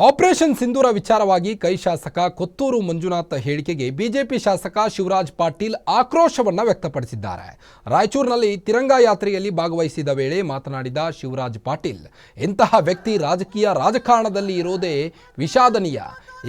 Operation ಸಿಂಧೂರ ವಿಚಾರವಾಗಿ ಕೈ ಶಾಸಕ ಕೊತ್ತೂರು ಮಂಜುನಾಥ್ ಹೇಳಿಕೆಗೆ ಬಿಜೆಪಿ ಶಾಸಕ ಶಿವರಾಜ್ ಪಾಟೀಲ್ ಆಕ್ರೋಶವನ್ನು ವ್ಯಕ್ತಪಡಿಸಿದ್ದಾರೆ. ರಾಯಚೂರಿನಲ್ಲಿ ತಿರಂಗಾ ಯಾತ್ರೆಯಲ್ಲಿ ಭಾಗವಹಿಸಿದ ವೇಳೆ ಮಾತನಾಡಿದ ಶಿವರಾಜ್ ಪಾಟೀಲ್, ಇಂತಹ ವ್ಯಕ್ತಿ ರಾಜಕಾರಣದಲ್ಲಿ ಇರೋದೇ ವಿಷಾದನೀಯ.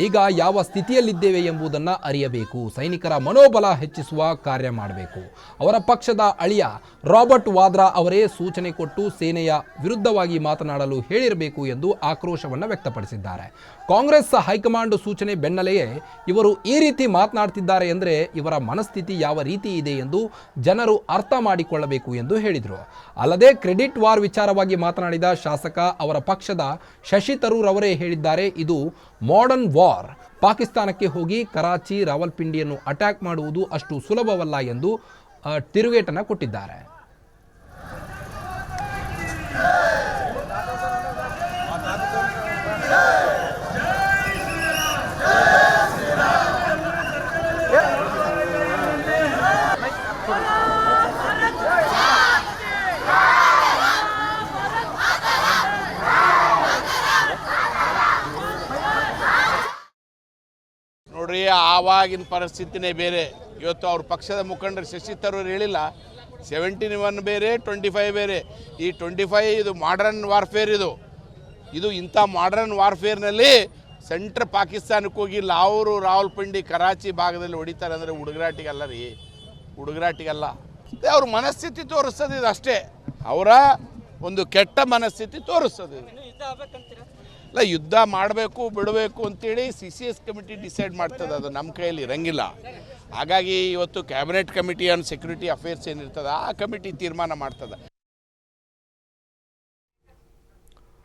ಈಗ ಯಾವ ಸ್ಥಿತಿಯಲ್ಲಿದ್ದೇವೆ ಎಂಬುದನ್ನು ಅರಿಯಬೇಕು. ಸೈನಿಕರ ಮನೋಬಲ ಹೆಚ್ಚಿಸುವ ಕಾರ್ಯ ಮಾಡಬೇಕು. ಅವರ ಪಕ್ಷದ ಅಳಿಯ ರಾಬರ್ಟ್ ವಾದ್ರಾ ಅವರೇ ಸೂಚನೆ ಕೊಟ್ಟು ಸೇನೆಯ ವಿರುದ್ಧವಾಗಿ ಮಾತನಾಡಲು ಹೇಳಿರಬೇಕು ಎಂದು ಆಕ್ರೋಶವನ್ನು ವ್ಯಕ್ತಪಡಿಸಿದ್ದಾರೆ. ಕಾಂಗ್ರೆಸ್ ಹೈಕಮಾಂಡ್ ಸೂಚನೆ ಬೆನ್ನಲೆಯೇ ಇವರು ಈ ರೀತಿ ಮಾತನಾಡ್ತಿದ್ದಾರೆ ಎಂದರೆ ಇವರ ಮನಸ್ಥಿತಿ ಯಾವ ರೀತಿ ಇದೆ ಎಂದು ಜನರು ಅರ್ಥ ಮಾಡಿಕೊಳ್ಳಬೇಕು ಎಂದು ಹೇಳಿದರು. ಅಲ್ಲದೆ ಕ್ರೆಡಿಟ್ ವಾರ್ ವಿಚಾರವಾಗಿ ಮಾತನಾಡಿದ ಶಾಸಕ ಅವರ ಪಕ್ಷದ ಶಶಿ ತರೂರ್ ಅವರೇ ಹೇಳಿದ್ದಾರೆ, ಇದು ಮಾಡರ್ನ್ ವಾರ್. ಪಾಕಿಸ್ತಾನಕ್ಕೆ ಹೋಗಿ ಕರಾಚಿ ರಾವಲ್ಪಿಂಡಿಯನ್ನು ಅಟ್ಯಾಕ್ ಮಾಡುವುದು ಅಷ್ಟು ಸುಲಭವಲ್ಲ ಎಂದು ತಿರುಗೇಟನ್ನು ಕೊಟ್ಟಿದ್ದಾರೆ. ನೋಡ್ರಿ, ಆವಾಗಿನ ಪರಿಸ್ಥಿತಿನೇ ಬೇರೆ. ಇವತ್ತು ಅವ್ರ ಪಕ್ಷದ ಮುಖಂಡರು ಶಶಿ ತರೂರ್ ಹೇಳಿಲ್ಲ, 71 ಬೇರೆ, 25 ಬೇರೆ. ಈ 25 ಇದು ಮಾಡರ್ನ್ ವಾರ್ಫೇರ್. ಇದು ಇಂಥ ಮಾಡರ್ನ್ ವಾರ್ಫೇರ್ನಲ್ಲಿ ಸೆಂಟ್ರ್ ಪಾಕಿಸ್ತಾನಕ್ಕೆ ಹೋಗಿ ಲಾಹೋರು ರಾವಲ್ಪಿಂಡಿ ಕರಾಚಿ ಭಾಗದಲ್ಲಿ ಹೊಡಿತಾರೆ ಅಂದರೆ ಹುಡುಗರಾಟಿಗಲ್ಲ ರೀ, ಹುಡುಗರಾಟಿಗಲ್ಲ. ಅವ್ರ ಮನಸ್ಥಿತಿ ತೋರಿಸ್ತದೆ ಇದು ಅಷ್ಟೇ. ಅವರ ಒಂದು ಕೆಟ್ಟ ಮನಸ್ಥಿತಿ ತೋರಿಸ್ತದೆ. ಇಲ್ಲ, ಯುದ್ಧ ಮಾಡಬೇಕು ಬಿಡಬೇಕು ಅಂತೇಳಿ CCS ಕಮಿಟಿ ಡಿಸೈಡ್ ಮಾಡ್ತದೆ, ಅದು ನಮ್ಮ ಕೈಯಲ್ಲಿ ಇರಂಗಿಲ್ಲ. ಹಾಗಾಗಿ ಇವತ್ತು cabinet committee on security affairs ಏನಿರ್ತದೆ ಆ ಕಮಿಟಿ ತೀರ್ಮಾನ ಮಾಡ್ತದೆ.